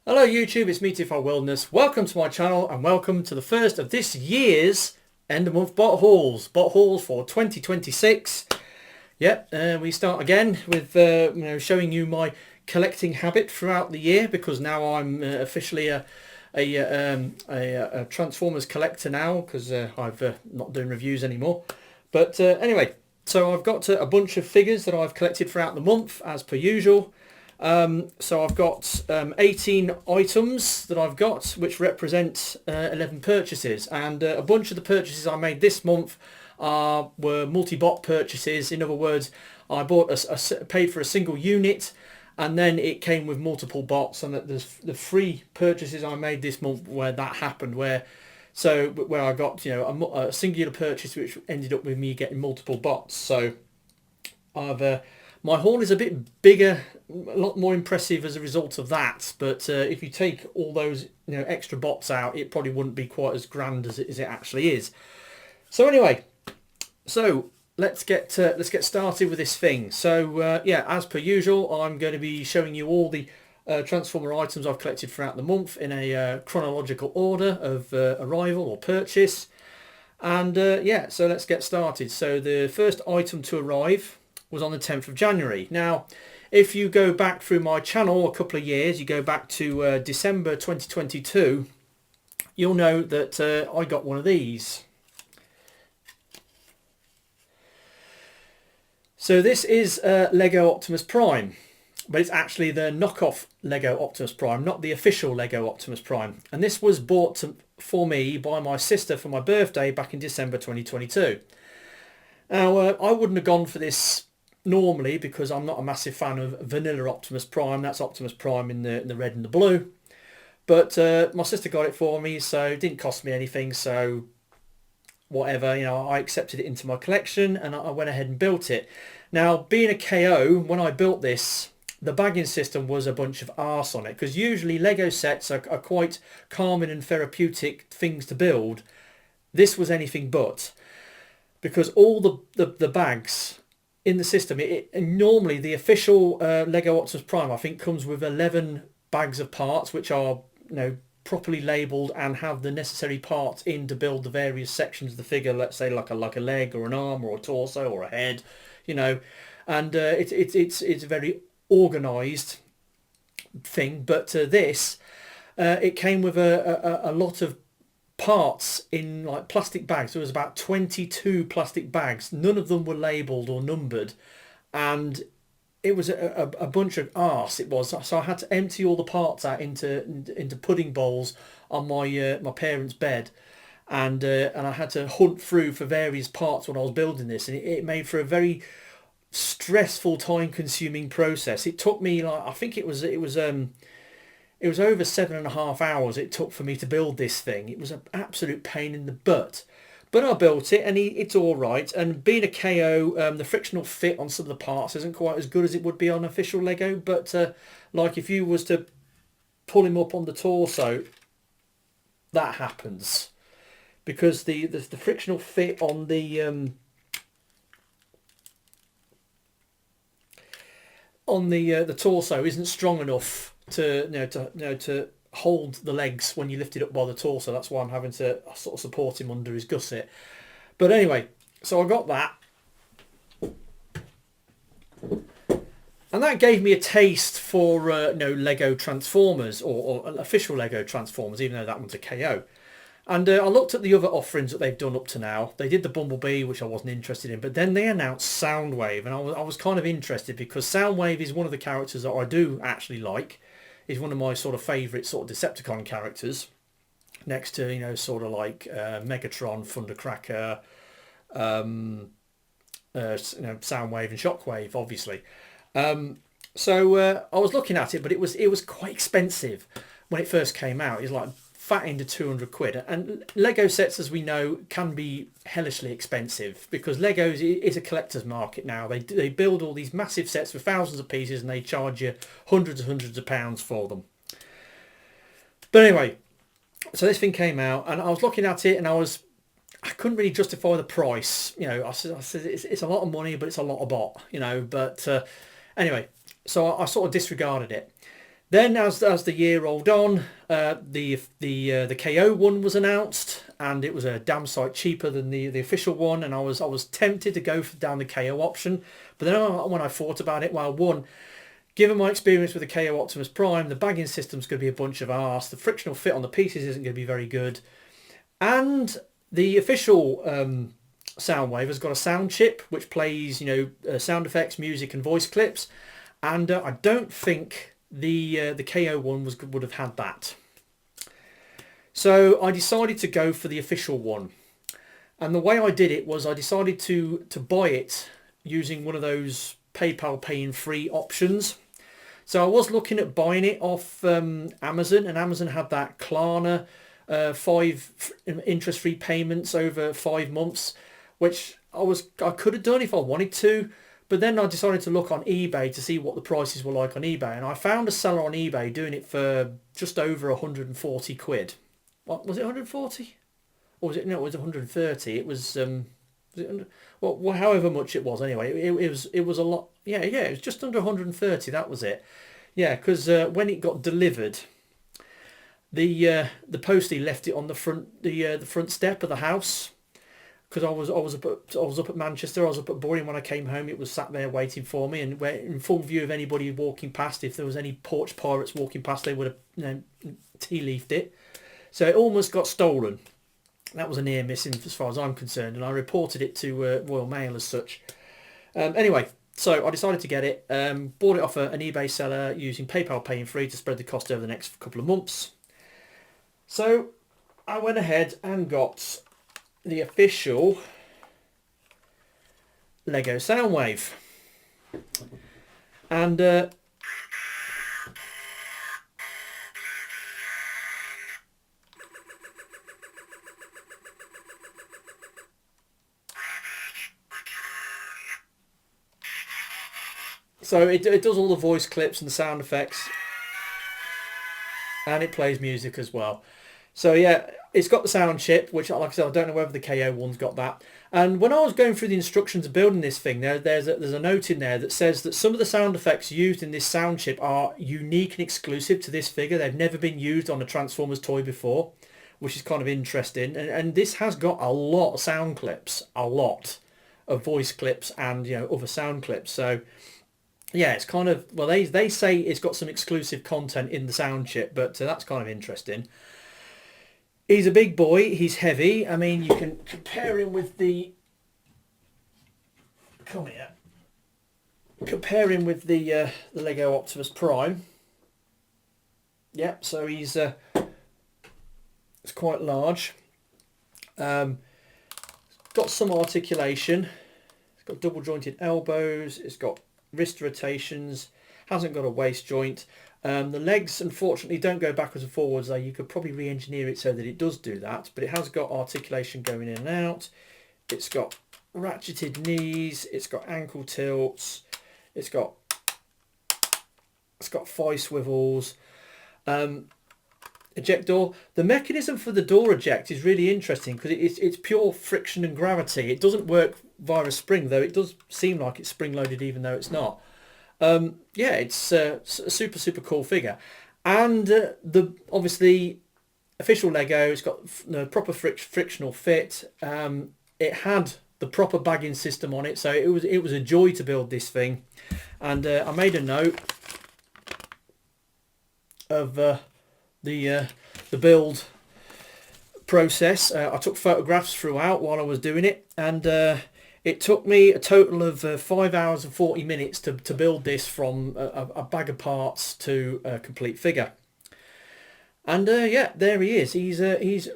Hello YouTube, it's me Tifo Wilderness. Welcome to my channel and welcome to the first of this year's end of month bot hauls. Bot hauls for 2026. Yep, we start again with showing you my collecting habit throughout the year, because now I'm officially a Transformers collector now, because I've not doing reviews anymore. But anyway, so I've got a bunch of figures that I've collected throughout the month as per usual. So I've got 18 items that I've got, which represent 11 purchases, and a bunch of the purchases I made this month were multi-bot purchases. In other words, I bought paid for a single unit, and then it came with multiple bots, and the free purchases I made this month where that happened, where I got a singular purchase which ended up with me getting multiple bots. So I've my haul is a bit bigger, a lot more impressive as a result of that. But if you take all those extra bots out, it probably wouldn't be quite as grand as it actually is. So anyway, so let's get started with this thing. So yeah, as per usual, I'm going to be showing you all the Transformer items I've collected throughout the month in a chronological order of arrival or purchase. And yeah, so let's get started. So the first item to arrive was on the 10th of January. Now, if you go back through my channel a couple of years, you go back to December 2022, you'll know that I got one of these. So this is Lego Optimus Prime, but it's actually the knockoff Lego Optimus Prime, not the official Lego Optimus Prime. And this was bought for me by my sister for my birthday back in December 2022. Now, I wouldn't have gone for this normally, because I'm not a massive fan of vanilla Optimus Prime. That's Optimus Prime in the red and the blue. But my sister got it for me, so it didn't cost me anything. So whatever, I accepted it into my collection, and I went ahead and built it. Now, being a KO, when I built this, the bagging system was a bunch of arse on it, because usually Lego sets are quite calming and therapeutic things to build. This was anything but, because all the bags in the system, normally the official Lego Optimus Prime, I think, comes with 11 bags of parts, which are properly labelled and have the necessary parts in to build the various sections of the figure. Let's say like a leg or an arm or a torso or a head, and it's a very organised thing. But this, it came with a lot of parts in like plastic bags. There was about 22 plastic bags. None of them were labelled or numbered, and it was a bunch of arse. It was. So I had to empty all the parts out into pudding bowls on my parents' bed, and I had to hunt through for various parts when I was building this, and it made for a very stressful, time-consuming process. It took me, like, I think it was over 7.5 hours it took for me to build this thing. It was an absolute pain in the butt. But I built it, and it's all right. And being a KO, the frictional fit on some of the parts isn't quite as good as it would be on official Lego. But like if you was to pull him up on the torso, that happens. Because the frictional fit on the torso isn't strong enough to hold the legs when you lift it up by the torso. That's why I'm having to sort of support him under his gusset. But anyway, so I got that, and that gave me a taste for Lego Transformers or official Lego Transformers, even though that one's a KO. And I looked at the other offerings that they've done up to now. They did the Bumblebee, which I wasn't interested in, but then they announced Soundwave, and I was kind of interested, because Soundwave is one of the characters that I do actually like. He's one of my sort of favourite sort of Decepticon characters, next to sort of like Megatron, Thundercracker, Soundwave and Shockwave, obviously. So I was looking at it, but it was quite expensive when it first came out. It was like fat into 200 quid, and Lego sets, as we know, can be hellishly expensive, because Legos is a collector's market now. They build all these massive sets with thousands of pieces, and they charge you hundreds of pounds for them. But anyway, so this thing came out, and I was looking at it, and I couldn't really justify the price. I said it's a lot of money, but it's a lot of bot. But anyway, so I sort of disregarded it. Then, as the year rolled on, the KO one was announced, and it was a damn sight cheaper than the official one. And I was tempted to go down the KO option, but then when I thought about it, well, one, given my experience with the KO Optimus Prime, the bagging system's going to be a bunch of arse. The frictional fit on the pieces isn't going to be very good, and the official Soundwave has got a sound chip which plays, sound effects, music, and voice clips, and I don't think the KO one would have had that. So I decided to go for the official one, and the way I did it was I decided to buy it using one of those PayPal paying free options. So I was looking at buying it off Amazon, and Amazon had that Klarna 5 interest-free payments over 5 months, which I could have done if I wanted to. But then I decided to look on eBay to see what the prices were like on eBay, and I found a seller on eBay doing it for just over 140 quid. What was it, 140? Or was it? No, it was 130. It was well, however much it was. Anyway, it was a lot. Yeah, it was just under 130. That was it. Yeah, because when it got delivered, the postie left it on the front step of the house. Because I was up at Manchester, I was up at Boring when I came home. It was sat there waiting for me, and in full view of anybody walking past. If there was any porch pirates walking past, they would have tea-leafed it. So it almost got stolen. That was a near miss as far as I'm concerned, and I reported it to Royal Mail as such. Anyway, so I decided to get it. Bought it off an eBay seller using PayPal paying free to spread the cost over the next couple of months. So I went ahead and got the official Lego Soundwave, and so it does all the voice clips and the sound effects, and it plays music as well. So yeah, it's got the sound chip, which, like I said, I don't know whether the KO one's got that. And when I was going through the instructions of building this thing, there's a note in there that says that some of the sound effects used in this sound chip are unique and exclusive to this figure. They've never been used on a Transformers toy before, which is kind of interesting. And this has got a lot of sound clips, a lot of voice clips, and other sound clips. So yeah, it's kind of, well, they say it's got some exclusive content in the sound chip, but that's kind of interesting. He's a big boy. He's heavy. I mean, you can compare him with the... Come here. Compare him with the Lego Optimus Prime. Yep, so he's it's quite large. Got some articulation. It's got double jointed elbows. It's got wrist rotations. Hasn't got a waist joint. The legs, unfortunately, don't go backwards and forwards, though you could probably re-engineer it so that it does do that. But it has got articulation going in and out. It's got ratcheted knees. It's got ankle tilts. It's got thigh swivels. Eject door. The mechanism for the door eject is really interesting because it's pure friction and gravity. It doesn't work via a spring, though it does seem like it's spring-loaded even though it's not. Yeah, it's a super cool figure, and the obviously official Lego. It's got the proper frictional fit. It had the proper bagging system on it, so it was a joy to build this thing. And I made a note of the build process. I took photographs throughout while I was doing it, and it took me a total of 5 hours and 40 minutes to build this from a bag of parts to a complete figure. And yeah, there he is. He's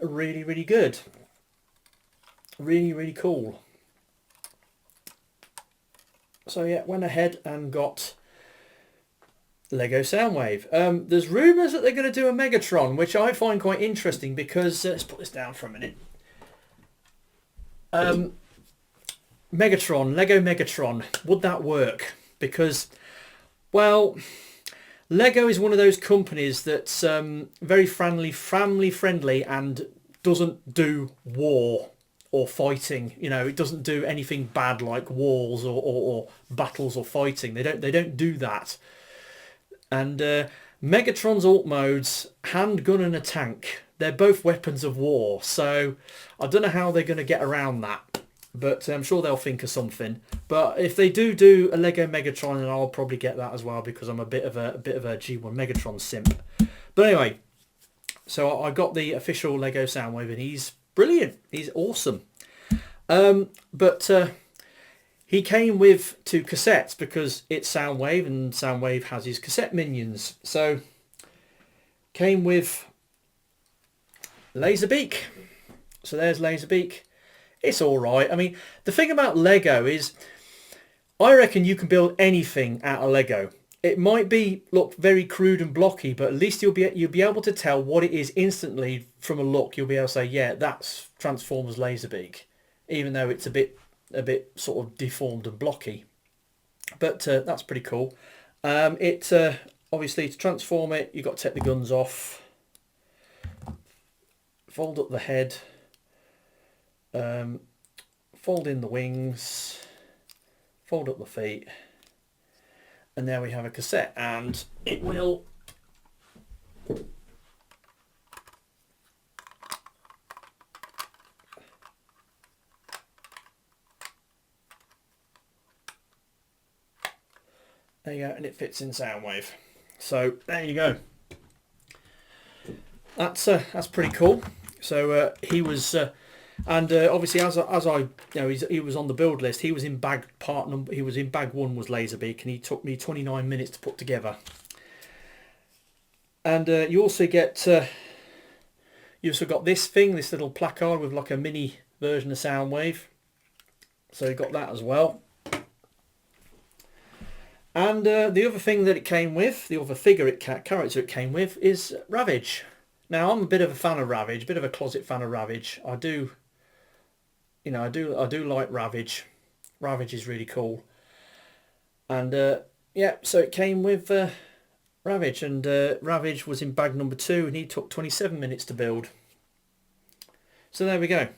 really good. Really cool. So yeah, went ahead and got Lego Soundwave. There's rumours that they're going to do a Megatron, which I find quite interesting because... let's put this down for a minute. Megatron, Lego Megatron, would that work? Because, well, Lego is one of those companies that's very family friendly and doesn't do war or fighting. It doesn't do anything bad like wars or battles or fighting. They don't do that. And Megatron's alt modes, handgun and a tank. They're both weapons of war, so I don't know how they're going to get around that, but I'm sure they'll think of something. But if they do a Lego Megatron, then I'll probably get that as well, because I'm a bit of a G1 Megatron simp. But anyway, so I got the official Lego Soundwave, and he's brilliant. He's awesome. But he came with 2 cassettes because it's Soundwave, and Soundwave has his cassette minions. So came with Lazerbeak. So there's Lazerbeak. It's all right. I mean, the thing about Lego is, I reckon you can build anything out of Lego. It might look very crude and blocky, but at least you'll be able to tell what it is instantly from a look. You'll be able to say, yeah, that's Transformers Lazerbeak, even though it's a bit sort of deformed and blocky. But that's pretty cool. Obviously, to transform it, you've got to take the guns off, fold up the head, fold in the wings, fold up the feet, and there we have a cassette, and it will there you go, and it fits in Soundwave. So there you go. That's pretty cool. So he was, and obviously as I he was on the build list. He was in bag bag 1 was Lazerbeak, and he took me 29 minutes to put together. And you also get this little placard with like a mini version of Soundwave. So you got that as well. And the other thing that it came with, the other character it came with, is Ravage. Now, I'm a bit of a fan of Ravage, a bit of a closet fan of Ravage. I do like Ravage. Ravage is really cool. And yeah, so it came with Ravage, and Ravage was in bag number 2, and he took 27 minutes to build. So there we go.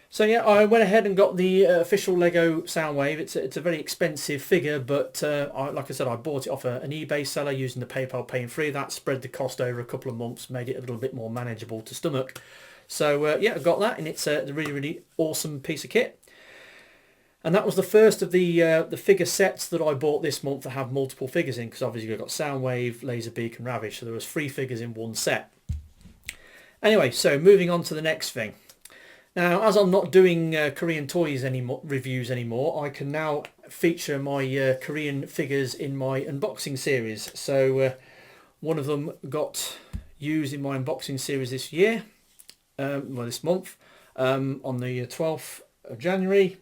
So yeah, I went ahead and got the official Lego Soundwave. It's a very expensive figure, but like I said, I bought it off an eBay seller using the PayPal Pay in 3. That spread the cost over a couple of months, made it a little bit more manageable to stomach. So yeah, I got that, and it's a really, really awesome piece of kit. And that was the first of the figure sets that I bought this month that have multiple figures in, because obviously you've got Soundwave, Lazerbeak and Ravage, so there was 3 figures in one set. Anyway, so moving on to the next thing. Now, as I'm not doing Korean toys reviews anymore, I can now feature my Korean figures in my unboxing series. So one of them got used in my unboxing series this year, this month, on the 12th of January.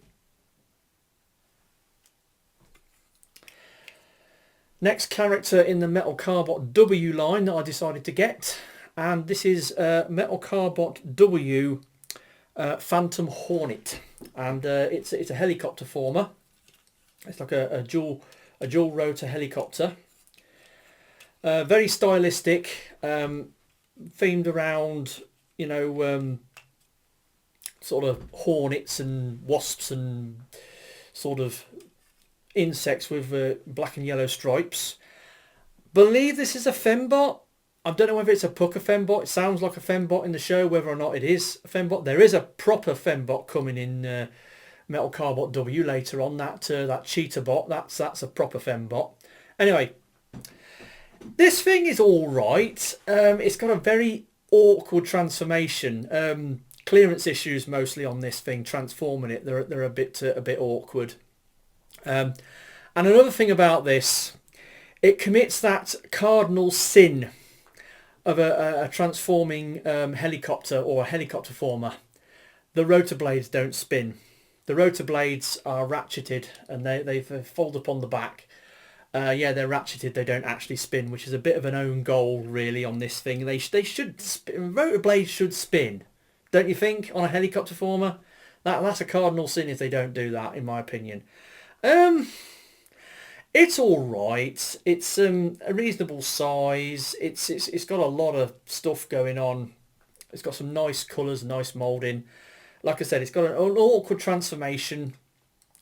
Next character in the Metal Cardbot W line that I decided to get, and this is Metal Cardbot W Phantom Hornet, and it's a helicopter former. It's like a dual rotor helicopter. Very stylistic, themed around sort of hornets and wasps and sort of insects with black and yellow stripes. Believe this is a fembot. I don't know whether it's a pucker fembot. It sounds like a fembot in the show. Whether or not it is a fembot, there is a proper fembot coming in Metal Cardbot W later on. That cheetah bot. That's a proper fembot. Anyway, this thing is all right. It's got a very awkward transformation. Clearance issues mostly on this thing. Transforming it, they're a bit awkward. And another thing about this, it commits that cardinal sin of a transforming helicopter or a helicopter former. The rotor blades don't spin. The rotor blades are ratcheted, and they fold up on the back. Yeah, they're ratcheted. They don't actually spin, which is a bit of an own goal really on this thing. They should spin. Rotor blades should spin, don't you think? On a helicopter former, that's a cardinal sin if they don't do that, in my opinion. It's all right. It's a reasonable size. It's got a lot of stuff going on. It's got some nice colours, nice moulding. Like I said, it's got an awkward transformation.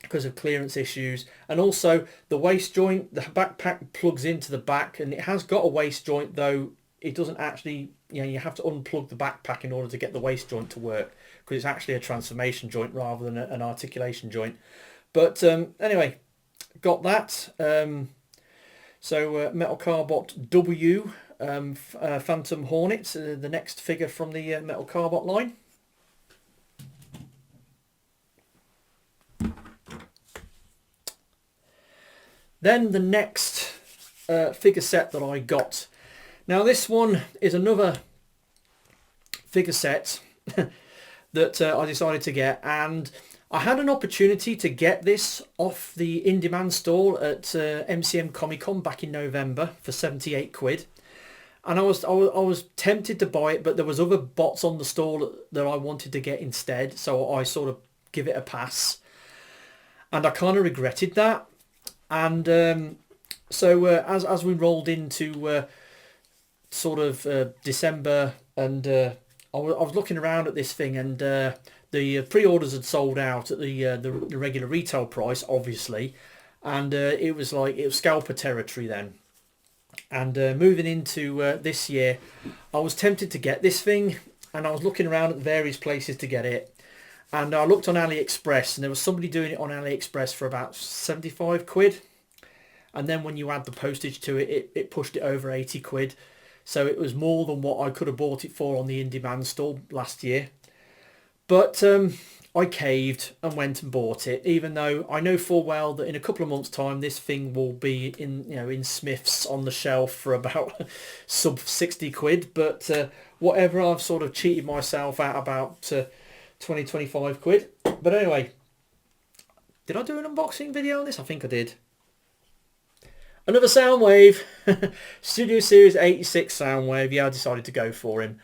because of clearance issues. And also the waist joint, the backpack plugs into the back, and it has got a waist joint, though it doesn't actually, you have to unplug the backpack in order to get the waist joint to work, because it's actually a transformation joint rather than an articulation joint. But anyway, got that. So Metal Cardbot W, Phantom Hornet, the next figure from the Metal Cardbot line. Then the next figure set that I got. Now this one is another figure set that I decided to get, and I had an opportunity to get this off the in-demand stall at MCM Comic Con back in November for 78 quid. And I was tempted to buy it, but there was other bots on the stall that I wanted to get instead, so I sort of give it a pass. And I kind of regretted that. And so as we rolled into sort of December, and I was looking around at this thing, and the pre-orders had sold out at the regular retail price, obviously, and it was scalper territory then. And moving into this year, I was tempted to get this thing, and I was looking around at various places to get it. And I looked on AliExpress, and there was somebody doing it on AliExpress for about 75 quid. And then when you add the postage to it, it pushed it over 80 quid. So it was more than what I could have bought it for on the in-demand store last year. But I caved and went and bought it, even though I know full well that in a couple of months' time this thing will be in Smith's on the shelf for about sub 60 quid. But whatever, I've sort of cheated myself out about 20, 25 quid. But anyway, did I do an unboxing video on this? I think I did. Another Soundwave, Studio Series 86 Soundwave. Yeah, I decided to go for him.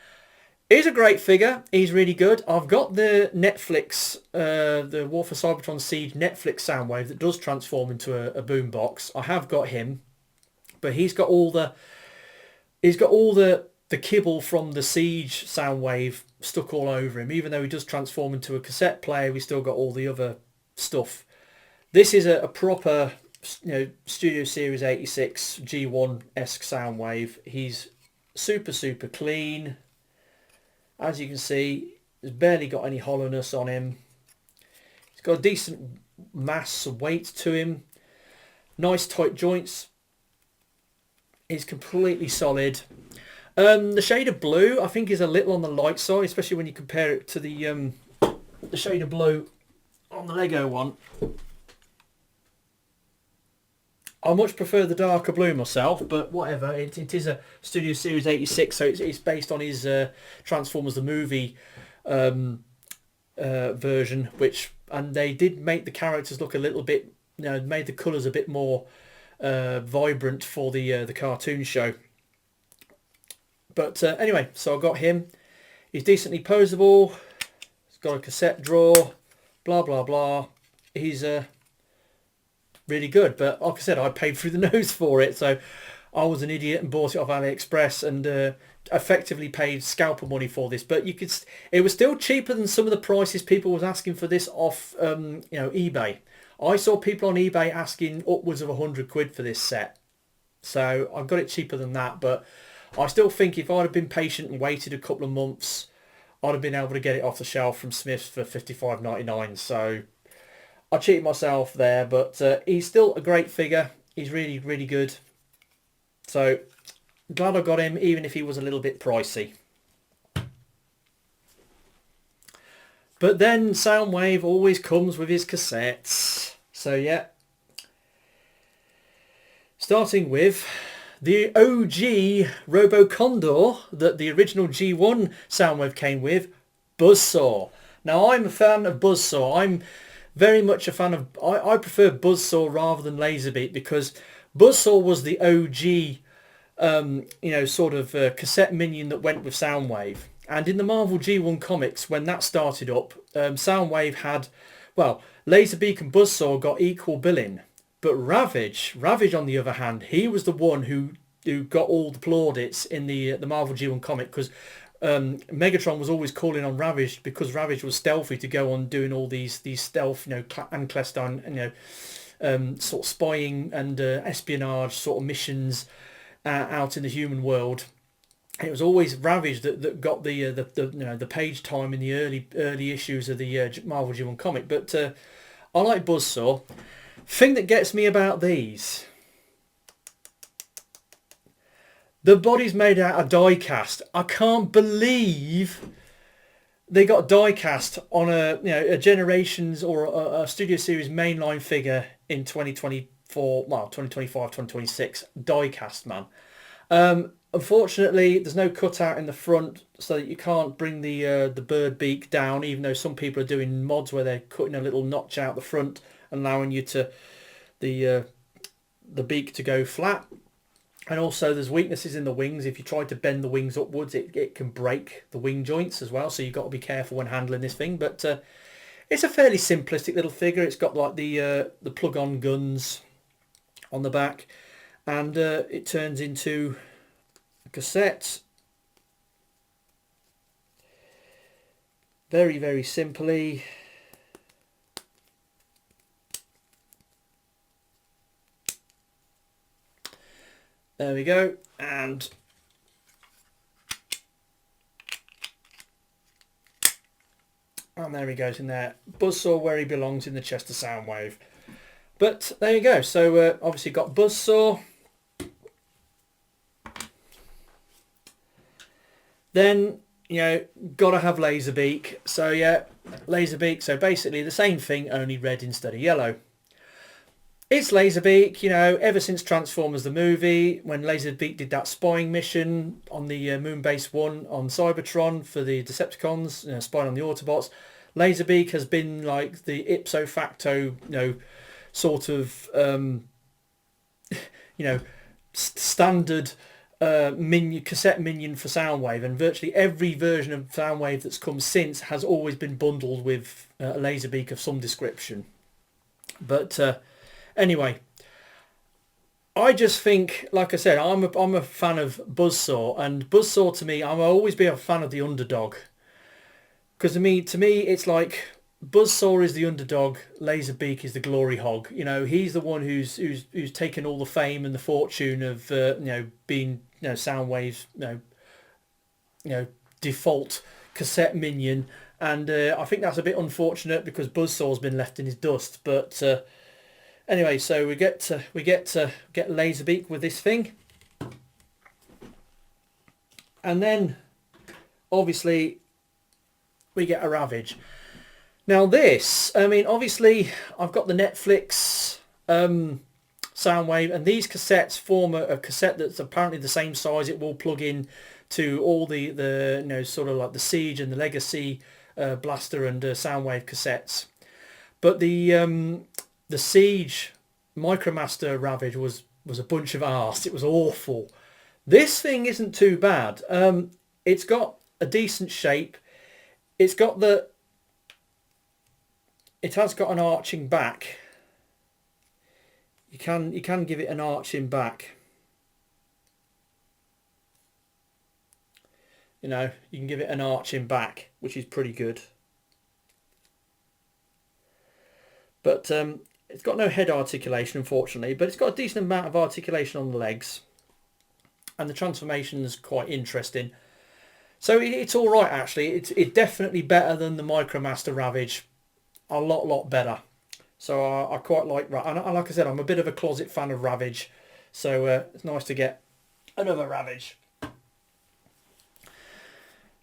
He's a great figure. He's really good. I've got the Netflix, the War for Cybertron Siege Netflix Soundwave that does transform into a boombox. I have got him, but he's got all the kibble from the Siege Soundwave stuck all over him. Even though he does transform into a cassette player, we still got all the other stuff. This is a proper, Studio Series 86 G1-esque Soundwave. He's super clean. As you can see, he's barely got any hollowness on him. He's got a decent mass and weight to him. Nice tight joints. He's completely solid. The shade of blue, I think, is a little on the light side, especially when you compare it to the shade of blue on the Lego one. I much prefer the darker blue myself, but whatever. It is a Studio Series 86, so it's based on his Transformers the movie version, and they did make the characters look a little bit, made the colours a bit more vibrant for the cartoon show. But anyway, so I got him. He's decently posable. He's got a cassette drawer. Blah blah blah. He's really good, but like I said, I paid through the nose for it, so I was an idiot and bought it off AliExpress and effectively paid scalper money for this. But it was still cheaper than some of the prices people was asking for this off eBay. I saw people on eBay asking upwards of 100 quid for this set, so I got it cheaper than that. But I still think if I'd have been patient and waited a couple of months, I'd have been able to get it off the shelf from Smith's for $55.99. So I cheated myself there, but he's still a great figure. He's really good. So glad I got him, even if he was a little bit pricey. But then Soundwave always comes with his cassettes. So yeah. Starting with the OG Robo Condor that the original G1 Soundwave came with, Buzzsaw. Now I'm a fan of Buzzsaw. I'm very much a fan of, I prefer Buzzsaw rather than Lazerbeak, because Buzzsaw was the OG cassette minion that went with Soundwave. And in the Marvel G1 comics, when that started up, Soundwave had, Lazerbeak and Buzzsaw got equal billing. But Ravage on the other hand, he was the one who got all the plaudits in the Marvel G1 comic, because Megatron was always calling on Ravage because Ravage was stealthy to go on doing all these stealth, and clandestine, sort of spying and espionage sort of missions out in the human world. It was always Ravage that got the page time in the early issues of the Marvel G1 comic. But I like Buzzsaw. Thing that gets me about these, the body's made out of die cast. I can't believe they got die cast on a Generations or a Studio Series mainline figure in 2024, 2025, 2026. Die cast, man. Unfortunately, there's no cutout in the front, so that you can't bring the bird beak down, even though some people are doing mods where they're cutting a little notch out the front, allowing you to the beak to go flat. And also there's weaknesses in the wings. If you try to bend the wings upwards, it can break the wing joints as well, so you've got to be careful when handling this thing. But it's a fairly simplistic little figure. It's got like the plug-on guns on the back, and it turns into a cassette very, very simply. There we go, and there he goes in there. Buzzsaw where he belongs, in the chest of Soundwave. But there you go. So obviously got Buzzsaw. Then, gotta have Lazerbeak. So yeah, Lazerbeak. So basically the same thing, only red instead of yellow. It's Lazerbeak, ever since Transformers the movie, when Lazerbeak did that spying mission on the Moonbase 1 on Cybertron for the Decepticons, spying on the Autobots. Lazerbeak has been like the ipso facto, sort of, standard cassette minion for Soundwave, and virtually every version of Soundwave that's come since has always been bundled with a Lazerbeak of some description. But anyway, I just think, like I said, I'm a fan of Buzzsaw, and Buzzsaw to me, I'll always be a fan of the underdog. Because to me, it's like Buzzsaw is the underdog, Lazerbeak is the glory hog. He's the one who's taken all the fame and the fortune of being Soundwave's default cassette minion, and I think that's a bit unfortunate because Buzzsaw's been left in his dust. But anyway, so we get to get Lazerbeak with this thing, and then obviously we get a Ravage. Now this, obviously I've got the Netflix Soundwave, and these cassettes form a cassette that's apparently the same size. It will plug in to all the sort of like the Siege and the Legacy Blaster and Soundwave cassettes. But the Siege Micromaster Ravage was a bunch of arse. It was awful. This thing isn't too bad. It's got a decent shape. It has got an arching back. You can give it an arching back. You can give it an arching back, which is pretty good. But it's got no head articulation, unfortunately, but it's got a decent amount of articulation on the legs, and the transformation is quite interesting. So it's all right, actually. It's definitely better than the Micromaster Ravage. A lot better. So I quite like, and like I said, I'm a bit of a closet fan of Ravage, so it's nice to get another Ravage.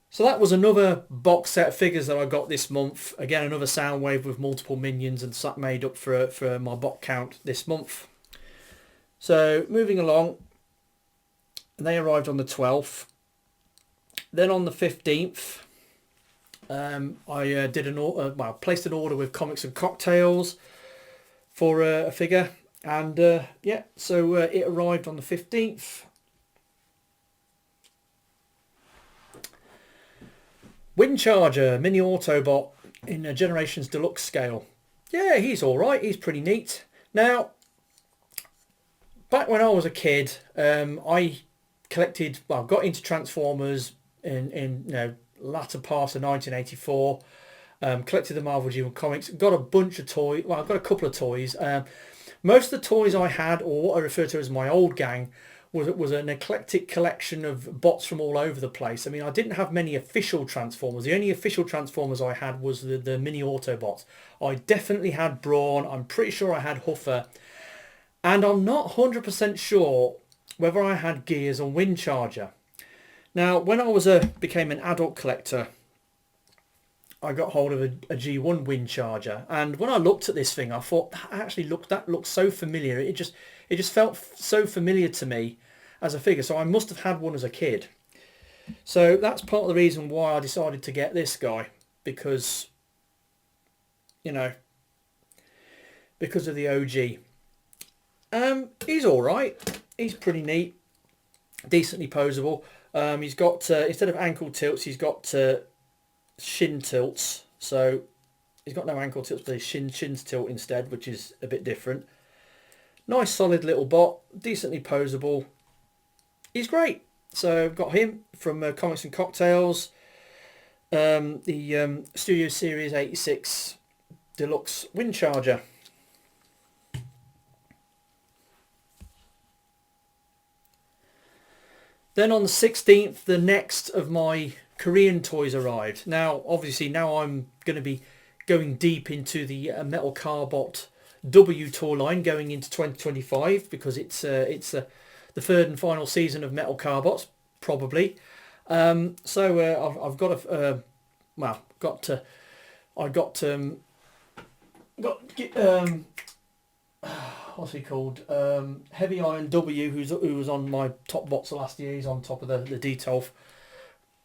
So that was another box set of figures that I got this month. Again, another Soundwave with multiple minions, and that made up for my box count this month. So moving along, they arrived on the 12th. Then on the 15th, I did placed an order with Comics and Cocktails for a figure, and so it arrived on the 15th. Windcharger mini Autobot in a Generations Deluxe scale. Yeah, he's all right. He's pretty neat. Now, back when I was a kid, I got into Transformers in latter part of 1984. Collected the Marvel G1 comics. Got a bunch of toys. Well, I've got a couple of toys. Most of the toys I had, or what I refer to as my old gang, was an eclectic collection of bots from all over the place. I mean, I didn't have many official Transformers. The only official Transformers I had was the mini Autobots. I definitely had Brawn. I'm pretty sure I had Huffer. And I'm not 100% sure whether I had Gears and Windcharger. Now, when I became an adult collector, I got hold of a G1 Windcharger, and when I looked at this thing, I thought that looks so familiar. It just felt so familiar to me as a figure. So I must have had one as a kid. So that's part of the reason why I decided to get this guy, because because of the OG. He's all right. He's pretty neat, decently posable. He's got instead of ankle tilts, he's got shin tilts. So he's got no ankle tilts, but his shins tilt instead, which is a bit different. Nice solid little bot, decently posable. He's great. So I've got him from Comics and Cocktails, the Studio Series 86 Deluxe Windcharger. Then on the 16th, the next of my Korean toys arrived. Now, obviously, now I'm going to be going deep into the Metal Carbot W toy line going into 2025, because it's the third and final season of Metal Carbots, probably. So I've got what's he called? Heavy Iron W, who was on my top bots last year. He's on top of the detail.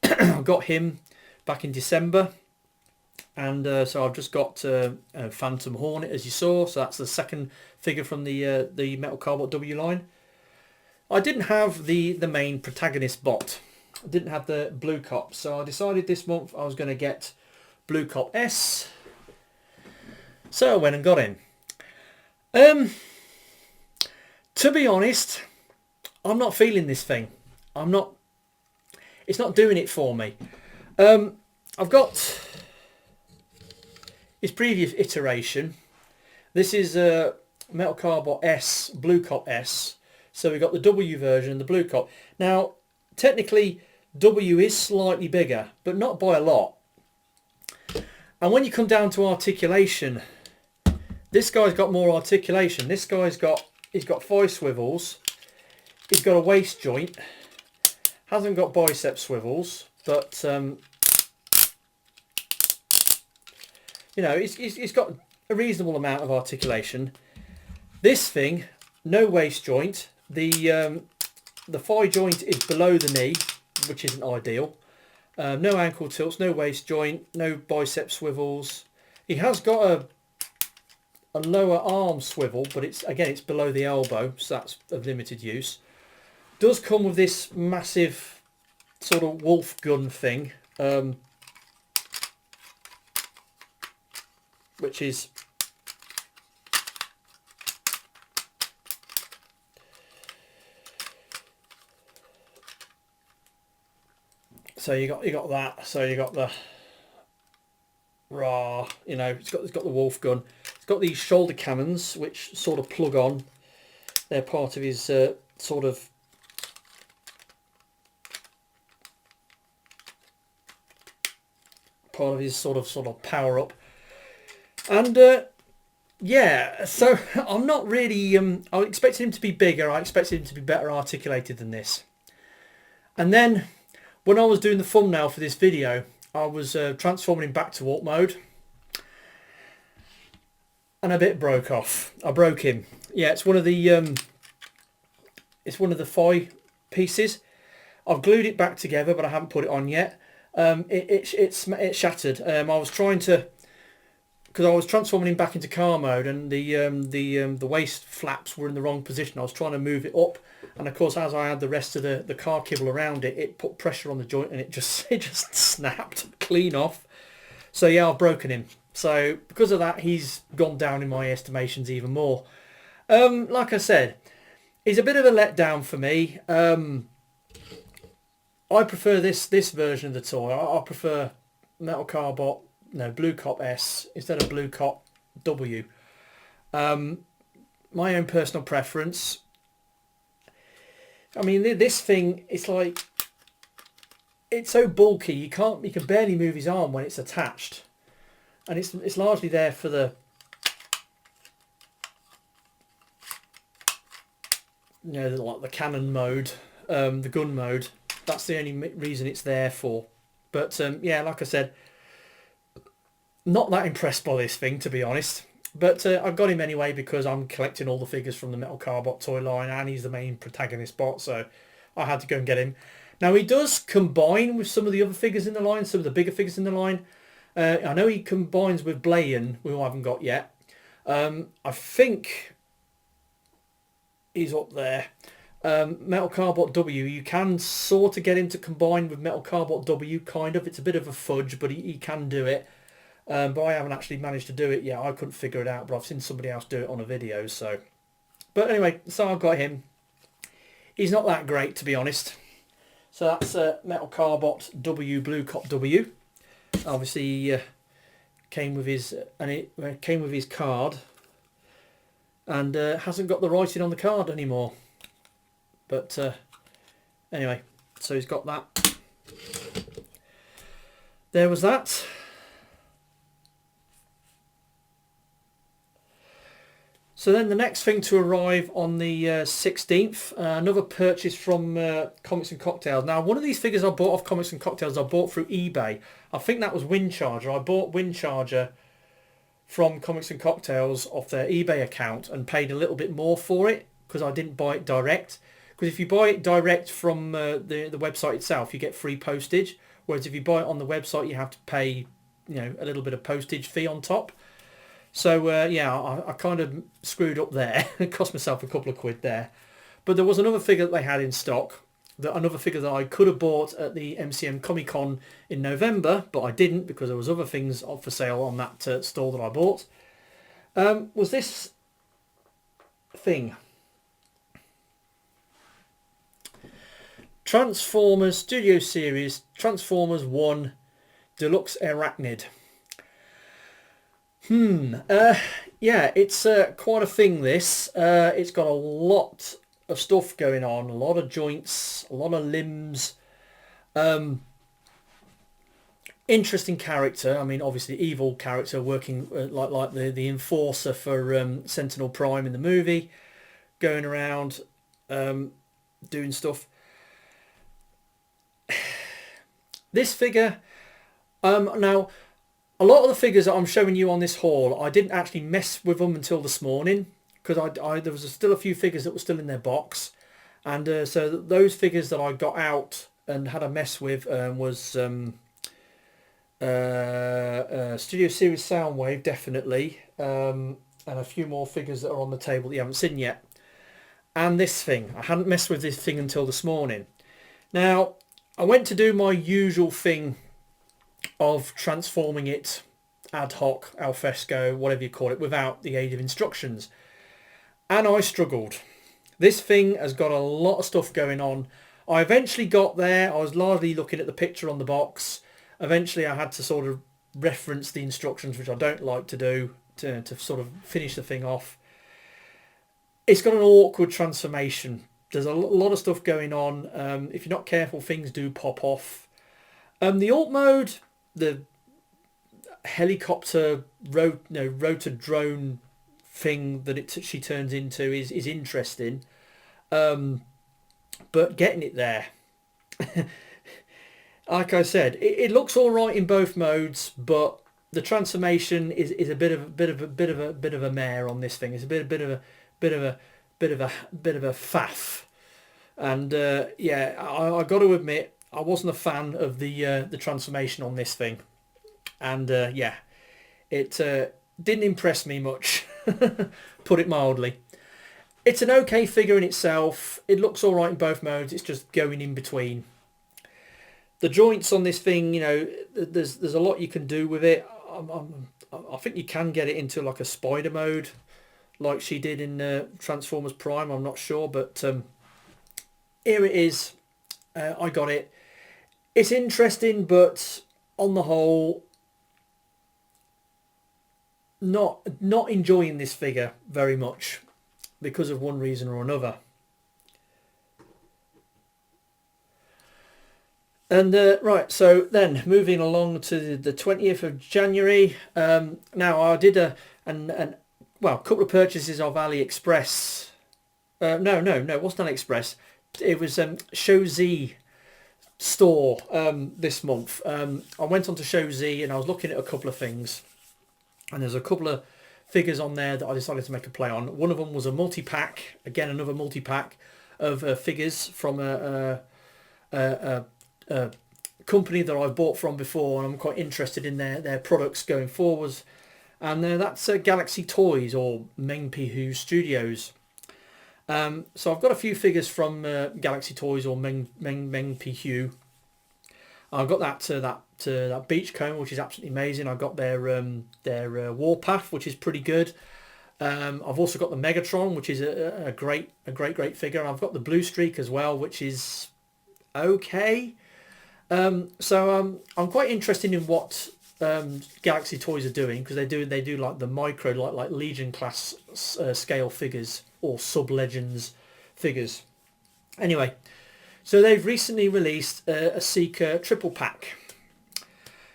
I got him back in December, and so I've just got Phantom Hornet, as you saw. So that's the second figure from the Metal Carbot W line. I didn't have the main protagonist bot. I didn't have the Bluecop, so I decided this month I was going to get Bluecop S. So I went and got him. To be honest, I'm not feeling this thing. It's not doing it for me. I've got his previous iteration. This is Metal Carbot S, Bluecop S. So we've got the W version, the Bluecop. Now, technically, W is slightly bigger, but not by a lot. And when you come down to articulation, this guy's got more articulation. This guy's got 5 swivels. He's got a waist joint. Hasn't got bicep swivels, but it's got a reasonable amount of articulation. This thing, no waist joint. The thigh joint is below the knee, which isn't ideal. No ankle tilts, no waist joint, no bicep swivels. He has got a lower arm swivel, but it's below the elbow, so that's of limited use. Does come with this massive sort of wolf gun thing, which is so you got that. So you got the it's got the wolf gun. It's got these shoulder cannons which sort of plug on. They're part of his sort of power up. And yeah, so I'm not really I expected him to be bigger. I expected him to be better articulated than this. And then when I was doing the thumbnail for this video, I was transforming him back to alt mode, and a bit broke off. I broke him. Yeah, it's one of the thigh pieces. I've glued it back together, but I haven't put it on yet. It shattered. I was trying to, because I was transforming him back into car mode, and the waist flaps were in the wrong position. I was trying to move it up, and of course, as I had the rest of the car kibble around it, it put pressure on the joint, and it just snapped clean off. So yeah, I've broken him. So because of that, he's gone down in my estimations even more. Like I said, he's a bit of a letdown for me. I prefer this version of the toy. I prefer Metal Cardbot, no, Bluecop S instead of Bluecop W. My own personal preference. I mean, this thing, it's like, it's so bulky you can barely move his arm when it's attached, and it's largely there for the, you know, like the cannon mode, the gun mode. That's the only reason it's there for. But yeah, like I said, not that impressed by this thing, to be honest. But I've got him anyway because I'm collecting all the figures from the Metal Cardbot toy line, and he's the main protagonist bot, so I had to go and get him. Now, he does combine with some of the other figures in the line, some of the bigger figures in the line. I know he combines with Blayan, who I haven't got yet. I think he's up there. Metal Cardbot W, you can sort of get him to combine with Metal Cardbot W, kind of. It's a bit of a fudge, but he can do it. But I haven't actually managed to do it yet. I couldn't figure it out, but I've seen somebody else do it on a video. So, but anyway, so I've got him. He's not that great, to be honest. So that's Metal Cardbot W, Bluecop W. Obviously, came with his card, and hasn't got the writing on the card anymore. But anyway, so he's got that. There was that. So then the next thing to arrive on the 16th, another purchase from Comics and Cocktails. Now, one of these figures I bought off Comics and Cocktails, I bought through eBay. I think that was Windcharger. I bought Windcharger from Comics and Cocktails off their eBay account and paid a little bit more for it because I didn't buy it direct. Because if you buy it direct from the website itself, you get free postage. Whereas if you buy it on the website, you have to pay, you know, a little bit of postage fee on top. So yeah, I kind of screwed up there. It cost myself a couple of quid there. But there was another figure that they had in stock, another figure that I could have bought at the MCM Comic Con in November, but I didn't because there was other things for sale on that store that I bought. Was this thing. Transformers Studio Series, Transformers 1 Deluxe Airachnid. Yeah, it's quite a thing, this. It's got a lot of stuff going on, a lot of joints, a lot of limbs. Interesting character. I mean, obviously evil character, working like the enforcer for Sentinel Prime in the movie, going around doing stuff. This figure, now, a lot of the figures that I'm showing you on this haul, I didn't actually mess with them until this morning because there was still a few figures that were still in their box, and so those figures that I got out and had a mess with was Studio Series Soundwave, definitely, and a few more figures that are on the table that you haven't seen yet, and this thing. I hadn't messed with this thing until this morning. Now, I went to do my usual thing of transforming it ad hoc, al fresco, whatever you call it, without the aid of instructions. And I struggled. This thing has got a lot of stuff going on. I eventually got there. I was largely looking at the picture on the box. Eventually I had to sort of reference the instructions, which I don't like to do, to sort of finish the thing off. It's got an awkward transformation. There's a lot of stuff going on. If you're not careful, things do pop off. The alt mode, the helicopter rotor drone thing that she turns into is interesting, but getting it there, like I said, it looks all right in both modes, but the transformation is a bit of a mare on this thing. It's a bit of a faff, and yeah, I got to admit, I wasn't a fan of the transformation on this thing, and yeah, it didn't impress me much, put it mildly. It's an okay figure in itself. It looks all right in both modes. It's just going in between. The joints on this thing, you know, there's a lot you can do with it. I think you can get it into like a spider mode, like she did in Transformers Prime. I'm not sure, but here it is. I got it. It's interesting, but on the whole, not enjoying this figure very much because of one reason or another. And right, so then moving along to the 20th of January. Now I did a couple of purchases of AliExpress. No, it wasn't AliExpress. It was Show Z store this month. I went on to Show Z and I was looking at a couple of things, and there's a couple of figures on there that I decided to make a play on. One of them was a multi-pack, again another multi-pack of figures from a company that I've bought from before, and I'm quite interested in their products going forwards. And that's Galaxy Toys or Meng Pihu Studios. So I've got a few figures from Galaxy Toys or Meng Pihu. I've got that Beachcomb, which is absolutely amazing. I've got their Warpath, which is pretty good. I've also got the Megatron, which is a great figure. I've got the Blue Streak as well, which is okay. So I'm quite interested in what Galaxy Toys are doing, because they do like the micro, like Legion class scale figures or sub Legends figures. Anyway, so they've recently released a Seeker triple pack.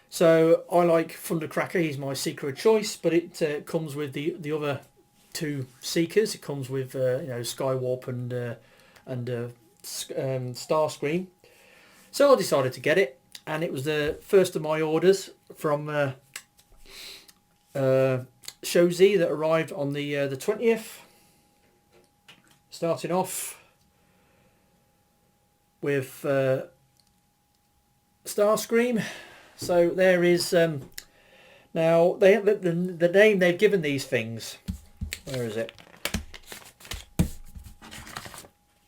So I like Thundercracker, he's my Seeker of choice, but it comes with the other two Seekers. It comes with Skywarp and Starscream. So I decided to get it, and it was the first of my orders from Show Z that arrived on the 20th. Starting off with Starscream. So there is now the name they've given these things. Where is it?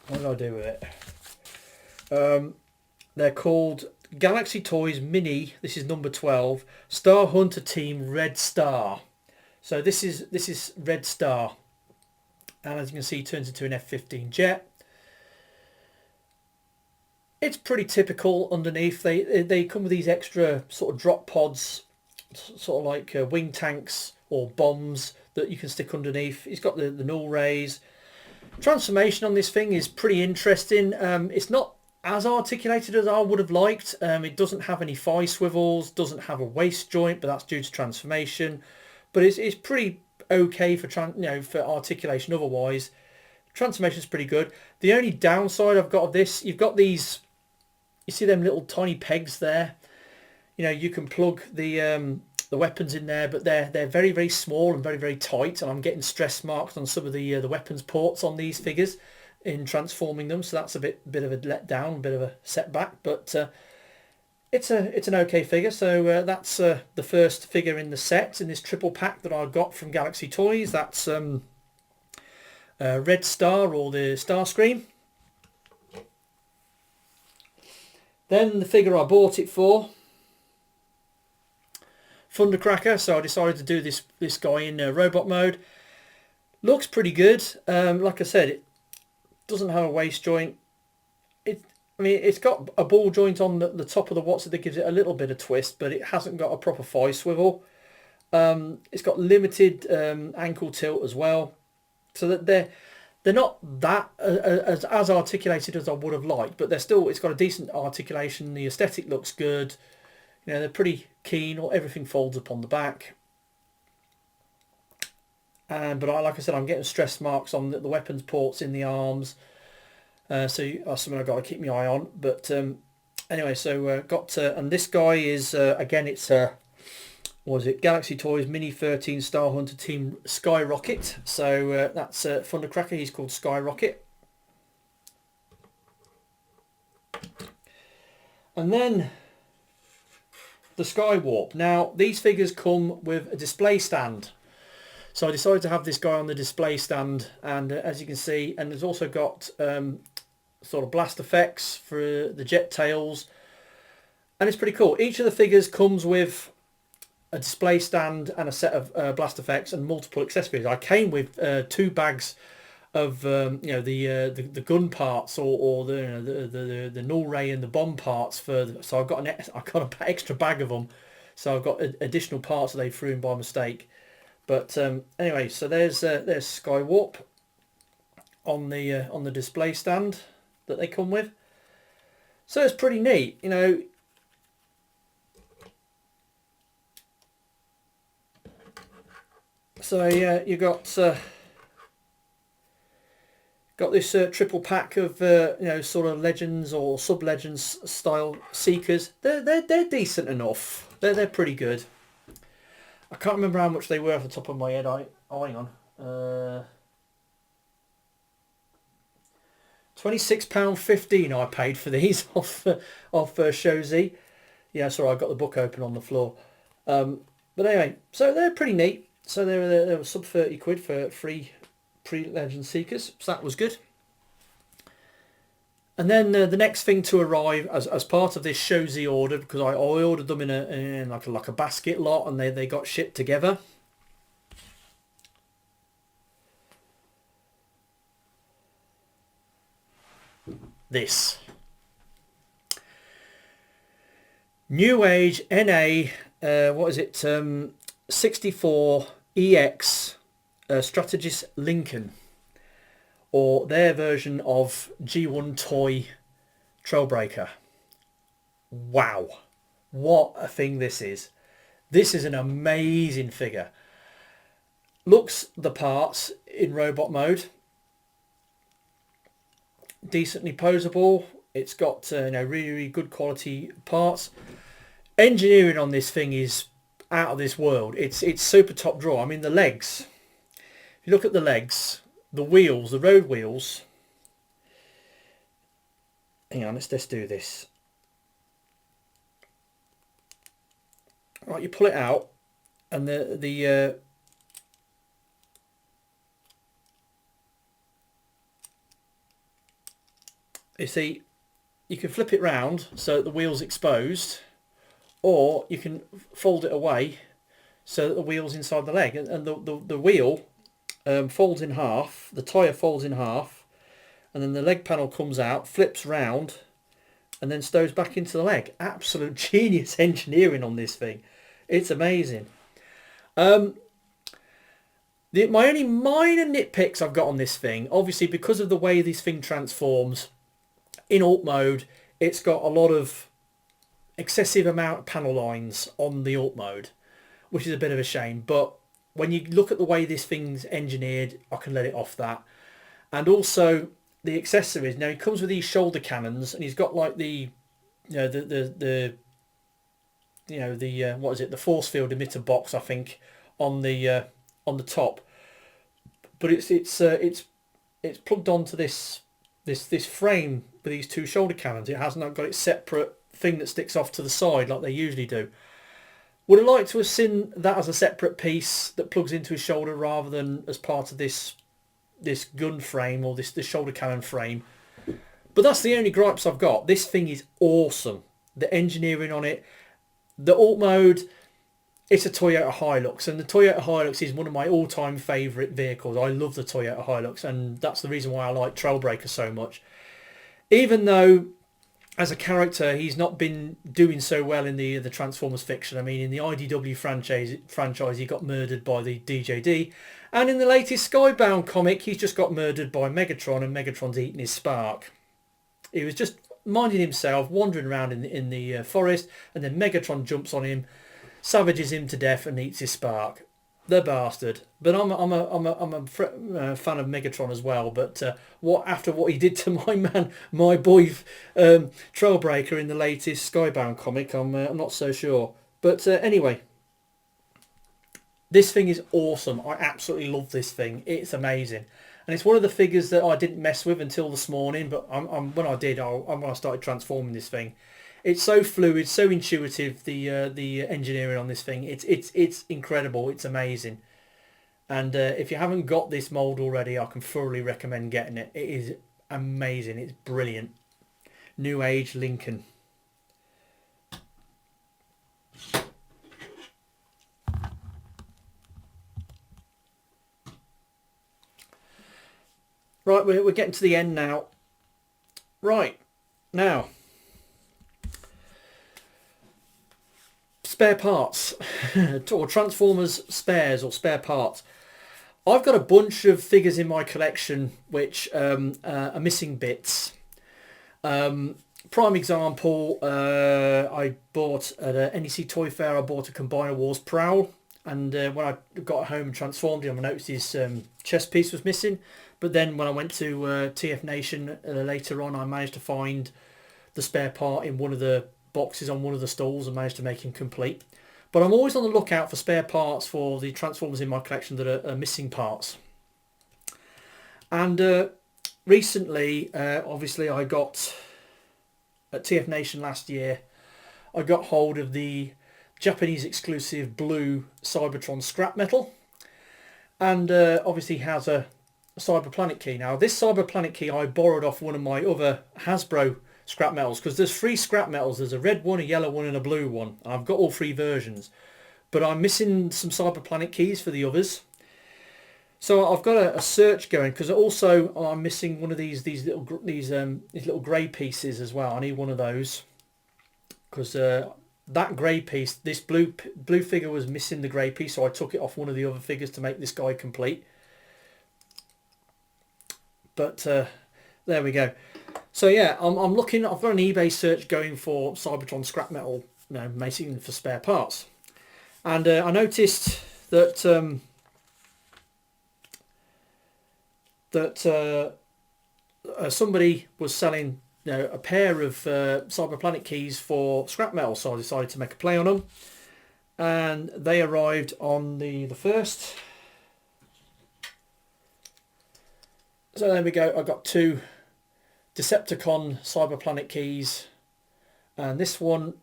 What did I do with it? They're called Galaxy Toys Mini. This is number 12. Star Hunter Team Red Star. So this is Red Star, and as you can see, turns into an F-15 jet. It's pretty typical underneath. They come with these extra sort of drop pods, sort of like wing tanks or bombs that you can stick underneath. It's got the null rays. Transformation on this thing is pretty interesting. It's not as articulated as I would have liked. It doesn't have any thigh swivels, doesn't have a waist joint, but that's due to transformation. But it's pretty okay for for articulation. Otherwise, transformation is pretty good. The only downside I've got of this, you've got these, you see them little tiny pegs there. You can plug the weapons in there, but they're very, very small and very, very tight, and I'm getting stress marks on some of the weapons ports on these figures in transforming them, so that's a bit of a letdown, a bit of a setback, but it's an okay figure. So that's the first figure in the set in this triple pack that I got from Galaxy Toys. That's Red Star, or the Starscream. Then the figure I bought it for, Thundercracker. So I decided to do this guy in robot mode. Looks pretty good. Like I said, it doesn't have a waist joint. It's got a ball joint on the top of the watts that gives it a little bit of twist, but it hasn't got a proper thigh swivel. It's got limited ankle tilt as well, so that they're not that as articulated as I would have liked, but it's got a decent articulation. The aesthetic looks good. They're pretty keen, or everything folds up on the back. But like I said, I'm getting stress marks on the weapons ports in the arms. So that's something I've got to keep my eye on. But anyway, so and this guy is, again, it's, Galaxy Toys Mini 13 Star Hunter Team Skyrocket. So that's Thundercracker, he's called Skyrocket. And then the Skywarp. Now, these figures come with a display stand. So I decided to have this guy on the display stand, and as you can see, and there's also got sort of blast effects for the jet tails, and it's pretty cool. Each of the figures comes with a display stand and a set of blast effects and multiple accessories. I came with 2 bags you know, the gun parts, or the, you know, the null ray and the bomb parts for so I got an extra bag of them, so I've got additional parts that they threw in by mistake. But anyway, so there's Skywarp on the display stand that they come with, so it's pretty neat, you know. So yeah, you got this triple pack of you know, sort of legends or sub legends style seekers. They're decent enough. They're pretty good. I can't remember how much they were off the top of my head. Oh, hang on. £26.15 I paid for these off Shozy. Yeah, sorry, I got the book open on the floor. But anyway, so they're pretty neat. So they were sub 30 quid for free pre-legend seekers, so that was good. And then the next thing to arrive as part of this Shozy order, because I ordered them in like a basket lot, and they got shipped together. This Newage NA, what is it? 64 EX Strategist Lincoln, or their version of G1 toy Trailbreaker. Wow, what a thing this is. This is an amazing figure. Looks the parts in robot mode. Decently posable. It's got you know, really good quality parts. Engineering on this thing is out of this world. It's super top drawer. I mean, the legs. If you look at the legs, the wheels, the road wheels. Hang on, let's do this. Right, you pull it out, and the you see, you can flip it round so that the wheel's exposed, or you can fold it away so that the wheel's inside the leg, and the wheel folds in half, the tyre folds in half, and then the leg panel comes out, flips round, and then stows back into the leg. Absolute genius engineering on this thing. It's amazing. My only minor nitpicks I've got on this thing, obviously because of the way this thing transforms in alt mode, it's got a lot of excessive amount of panel lines on the alt mode, which is a bit of a shame. But when you look at the way this thing's engineered, I can let it off that. And also the accessories. Now, he comes with these shoulder cannons, and he's got like the, you know, the what is it, the force field emitter box, I think, on the top. But it's plugged onto this frame with these two shoulder cannons. It hasn't got its separate thing that sticks off to the side like they usually do. Would have liked to have seen that as a separate piece that plugs into his shoulder rather than as part of this gun frame or this shoulder cannon frame. But that's the only gripes I've got. This thing is awesome. The engineering on it, the alt mode, it's a Toyota Hilux, and the Toyota Hilux is one of my all-time favourite vehicles. I love the Toyota Hilux, and that's the reason why I like Trailbreaker so much. Even though, as a character, he's not been doing so well in the Transformers fiction. I mean, in the IDW franchise, he got murdered by the DJD, and in the latest Skybound comic, he's just got murdered by Megatron, and Megatron's eating his spark. He was just minding himself, wandering around in the forest, and then Megatron jumps on him, savages him to death, and eats his spark. The bastard. But I'm a fan of Megatron as well. But after what he did to my boy Trailbreaker in the latest Skybound comic, I'm not so sure. But anyway, this thing is awesome. I absolutely love this thing. It's amazing, and it's one of the figures that I didn't mess with until this morning. But when I did, when I started transforming this thing. It's so fluid, so intuitive. The engineering on this thing, it's incredible. It's amazing. And if you haven't got this mold already, I can thoroughly recommend getting it. It is amazing. It's brilliant. Newage Lincoln. Right, we're getting to the end now. Right, now, spare parts, or Transformers spares or spare parts. I've got a bunch of figures in my collection which are missing bits. Prime example, I bought at a NEC Toy Fair, I bought a Combiner Wars Prowl, and when I got home and transformed him, I noticed his chest piece was missing. But then when I went to TF Nation later on, I managed to find the spare part in one of the boxes on one of the stalls and managed to make him complete. But I'm always on the lookout for spare parts for the Transformers in my collection that are missing parts. And recently, obviously, I got at TF Nation last year, I got hold of the Japanese exclusive blue Cybertron scrap metal, and obviously has a Cyberplanet key. Now this Cyberplanet key I borrowed off one of my other Hasbro scrap metals, because there's 3 scrap metals. There's a red one, a yellow one and a blue one. I've got all 3 versions, but I'm missing some Cyberplanet keys for the others. So I've got a search going, because also I'm missing one of these little grey pieces as well. I need one of those, because that grey piece, this blue figure was missing the grey piece, so I took it off one of the other figures to make this guy complete. But there we go. So yeah, I'm looking. I've got an eBay search going for Cybertron scrap metal, basically for spare parts. And I noticed that somebody was selling a pair of Cyberplanet keys for scrap metal, so I decided to make a play on them. And they arrived on the 1st. So there we go. I got 2 Decepticon Cyberplanet keys, and this one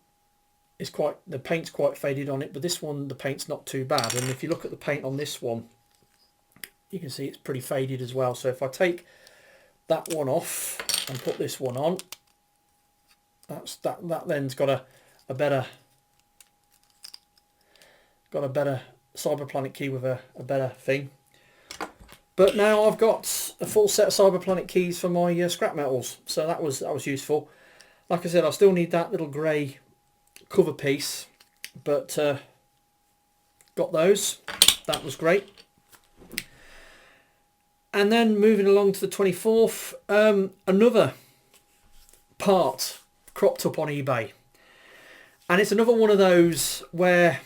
is the paint's quite faded on it, but this one, the paint's not too bad. And if you look at the paint on this one, you can see it's pretty faded as well. So if I take that one off and put this one on, that then's got a better Cyberplanet key with a better thing. But now I've got a full set of Cyberplanet keys for my scrap metals, so that was useful. Like I said, I still need that little grey cover piece, but got those. That was great. And then moving along to the 24th, another part cropped up on eBay, and it's another one of those where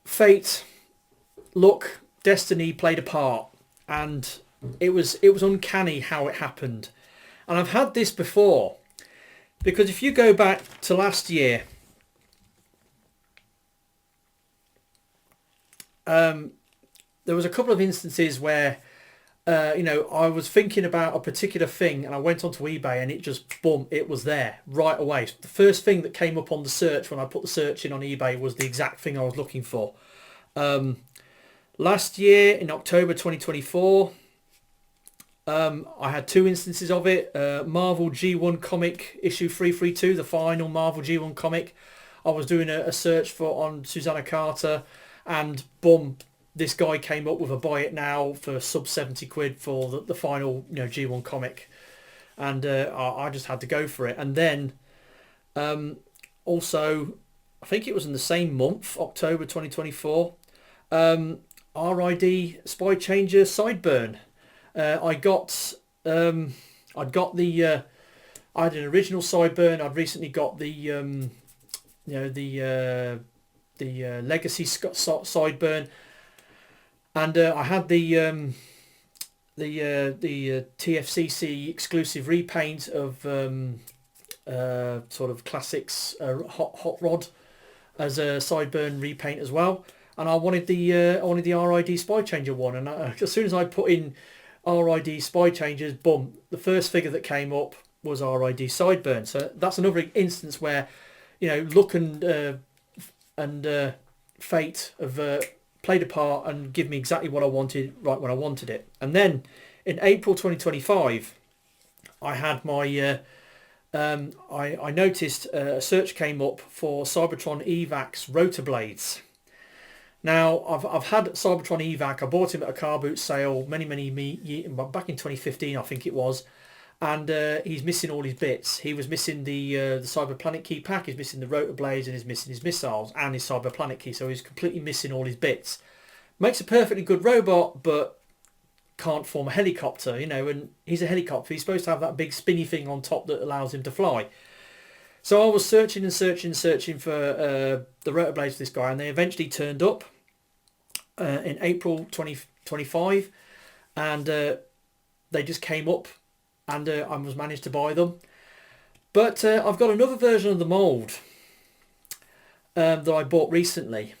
fate, luck, destiny played a part, and it was uncanny how it happened. And I've had this before, because if you go back to last year, there was a couple of instances where I was thinking about a particular thing, and I went onto eBay, and it just boom, it was there right away. The first thing that came up on the search when I put the search in on eBay was the exact thing I was looking for. Last year in October 2024, I had 2 instances of it. Marvel G1 comic issue 332, the final Marvel G1 comic. I was doing a search on Susanna Carter, and boom, this guy came up with a buy it now for sub 70 quid for the final G1 comic, and I just had to go for it. And then also, I think it was in the same month, October 2024, RID Spy Changer Sideburn. I had an original Sideburn. I'd recently got the Legacy Sideburn, and I had the TFCC exclusive repaint of sort of classics hot rod as a Sideburn repaint as well. And I wanted the RID Spy Changer one, and as soon as I put in RID Spy Changers, boom, the first figure that came up was RID Sideburn. So that's another instance where luck and fate have played a part and give me exactly what I wanted right when I wanted it. And then in April 2025, I had my I noticed a search came up for Cybertron Evax rotor blades. Now, I've had Cybertron evac. I bought him at a car boot sale back in 2015, I think it was. And he's missing all his bits. He was missing the Cyberplanet key pack, he's missing the rotor blades, and he's missing his missiles and his Cyberplanet key. So he's completely missing all his bits. Makes a perfectly good robot, but can't form a helicopter, you know, and he's a helicopter. He's supposed to have that big spinny thing on top that allows him to fly. So I was searching and searching for the rotor blades for this guy, and they eventually turned up in April 2025, and they just came up, and I was managed to buy them. But I've got another version of the mould that I bought recently.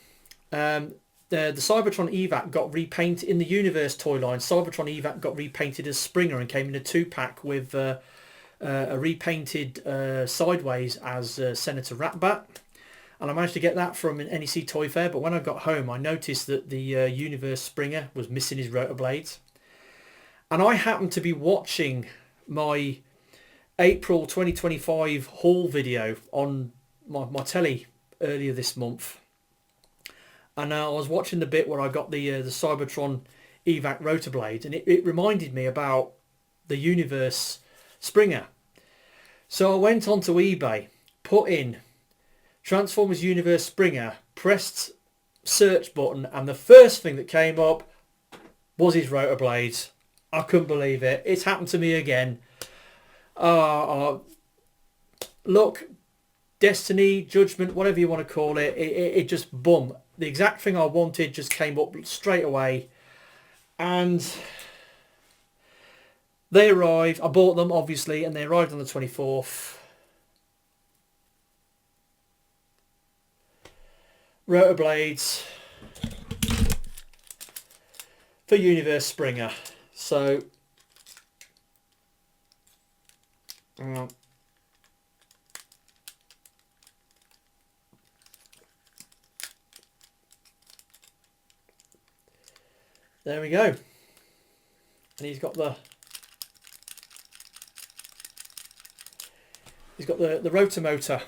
The Cybertron evac got repainted in the Universe toy line. Cybertron evac got repainted as Springer and came in a 2-pack with a repainted sideways as Senator Ratbat. And I managed to get that from an NEC Toy Fair, but when I got home I noticed that the Universe Springer was missing his rotor blades. And I happened to be watching my April 2025 haul video on my telly earlier this month. And I was watching the bit where I got the Cybertron evac rotor blades, and it reminded me about the Universe Springer. So I went onto eBay, put in Transformers Universe Springer, pressed search button, and the first thing that came up was his rotor blades. I couldn't believe it. It's happened to me again. Look, destiny, judgment, whatever you want to call it, it just boom. The exact thing I wanted just came up straight away, and they arrived. I bought them obviously, and they arrived on the 24th. Rotor blades for Universe Springer. So there we go. And he's got the rotor motor.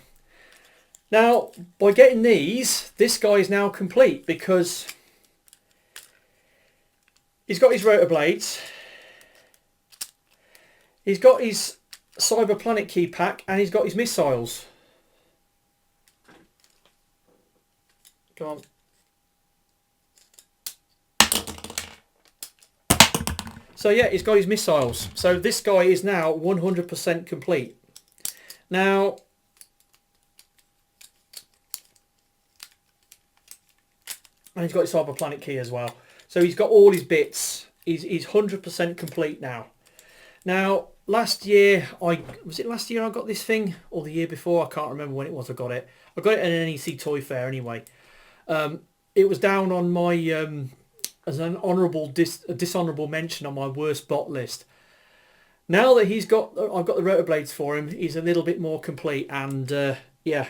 Now, by getting these, this guy is now complete because he's got his rotor blades, he's got his Cyberplanet key pack, and he's got his missiles. Come on. So yeah, he's got his missiles. So this guy is now 100% complete. Now, and he's got his Cyberplanet key as well. So he's got all his bits. He's 100% complete now. Now, last year, was it last year I got this thing? Or the year before? I can't remember when it was I got it. I got it at an NEC Toy Fair anyway. It was down on my, as an dishonourable mention on my worst bot list. Now that I've got the rotor blades for him, he's a little bit more complete, and yeah.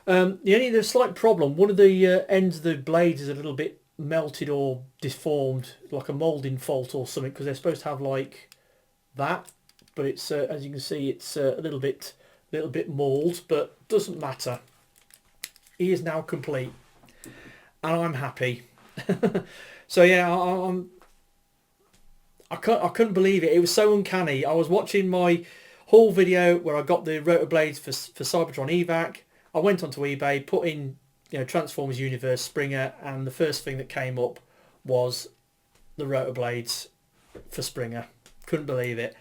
The slight problem, one of the ends of the blades is a little bit melted or deformed, like a moulding fault or something, because they're supposed to have like that, but it's as you can see, it's a little bit mauled, but doesn't matter. He is now complete, and I'm happy. So yeah, I couldn't believe it. It was so uncanny. I was watching my haul video where I got the rotor blades for Cybertron evac. I went onto eBay, put in Transformers Universe Springer, and the first thing that came up was the rotor blades for Springer. Couldn't believe it.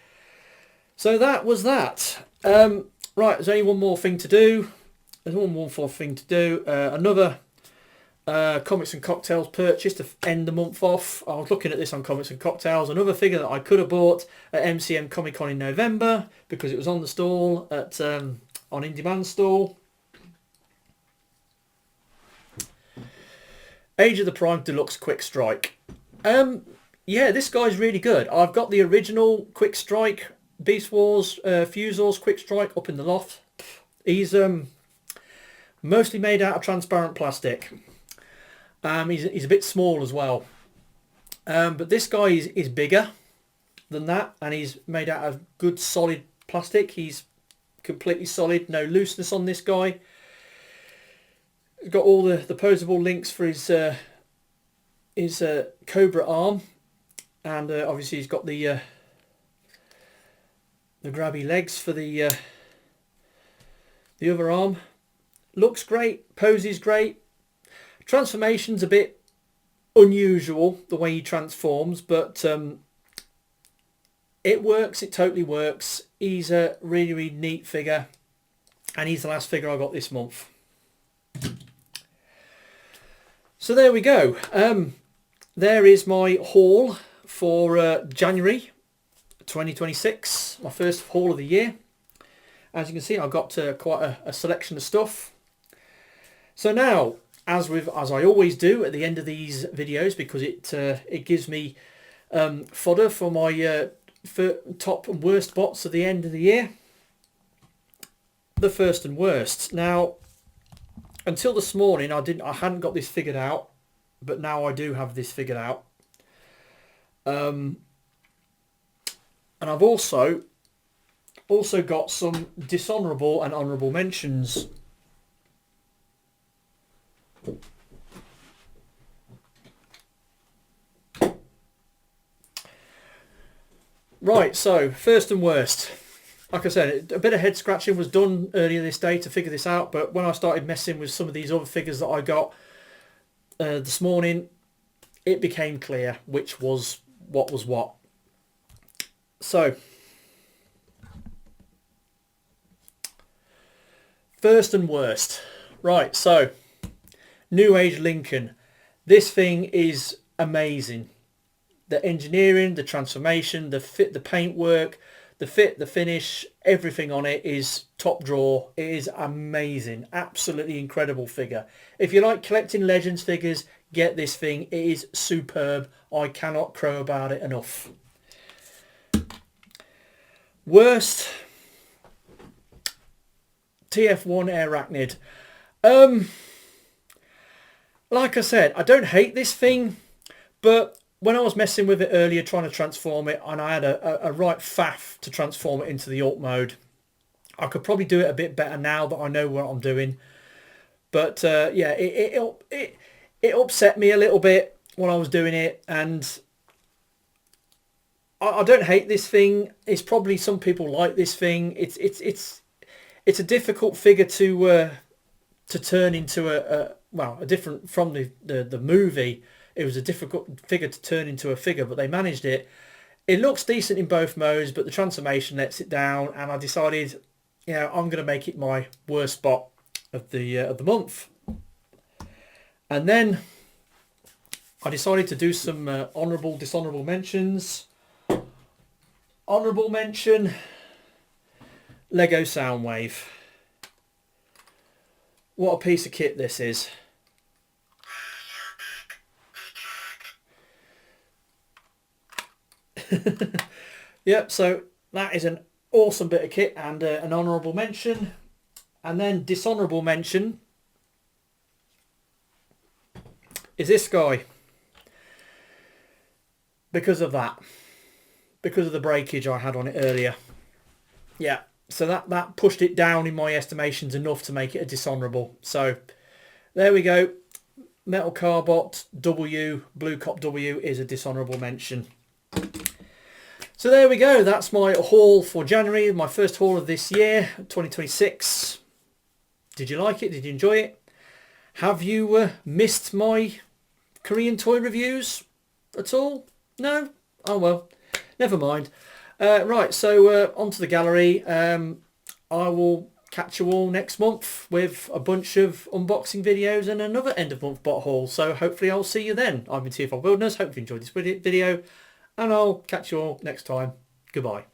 So that was that. Right, there's only one more thing to do. Another Comics and Cocktails purchase to end the month off. I was looking at this on Comics and Cocktails. Another figure that I could have bought at MCM Comic Con in November because it was on the stall at on In Demand stall. Age of the Prime Deluxe Quickstrike. Yeah, this guy's really good. I've got the original Quickstrike Beast Wars Fusors Quickstrike up in the loft. He's mostly made out of transparent plastic. He's a bit small as well. But this guy is bigger than that, and he's made out of good solid plastic. He's completely solid, no looseness on this guy. He's got all the posable links for his Cobra arm, and obviously he's got the grabby legs for the other arm. Looks great, poses great. Transformation's a bit unusual the way he transforms, but it works. It totally works. He's a really, really neat figure, and he's the last figure I got this month. So there we go. There is my haul for January 2026, my first haul of the year. As you can see, I've got quite a selection of stuff. So now, as I always do at the end of these videos, because it gives me fodder for my top and worst bots at the end of the year. The first and worst. Now, until this morning, I hadn't got this figured out, but now I do have this figured out. And I've also got some dishonourable and honourable mentions. Right, so first and worst. Like I said, a bit of head scratching was done earlier this day to figure this out, but when I started messing with some of these other figures that I got this morning, it became clear which was what was what. So, first and worst. Right, so, Newage Lincoln. This thing is amazing. The engineering, the transformation, the fit, the paintwork, the fit, the finish, everything on it is top drawer. It is amazing. Absolutely incredible figure. If you like collecting Legends figures, get this thing. It is superb. I cannot crow about it enough. Worst. TF1 Airachnid. Like I said, I don't hate this thing, but when I was messing with it earlier, trying to transform it, and I had a right faff to transform it into the alt mode, I could probably do it a bit better now that I know what I'm doing. But yeah, it upset me a little bit when I was doing it, and I don't hate this thing. It's probably some people like this thing. It's a difficult figure to turn into a different from the movie. It was a difficult figure to turn into a figure, but they managed it. It looks decent in both modes, but the transformation lets it down, and I decided, I'm going to make it my worst spot of the month. And then I decided to do some honourable, dishonourable mentions. Honourable mention, Lego Soundwave. What a piece of kit this is. Yep, so that is an awesome bit of kit and an honourable mention. And then dishonourable mention is this guy. Because of that. Because of the breakage I had on it earlier. Yeah, so that pushed it down in my estimations enough to make it a dishonourable. So there we go. Metal Cardbot W, Bluecop W is a dishonourable mention. So there we go. That's my haul for January, my first haul of this year, 2026. Did you like it? Did you enjoy it? Have you missed my Korean toy reviews at all? No? Oh well, never mind. Right, so onto the gallery. I will catch you all next month with a bunch of unboxing videos and another end of month bot haul. So hopefully I'll see you then. I've been TFL Wilderness. Hope you enjoyed this video, and I'll catch you all next time. Goodbye.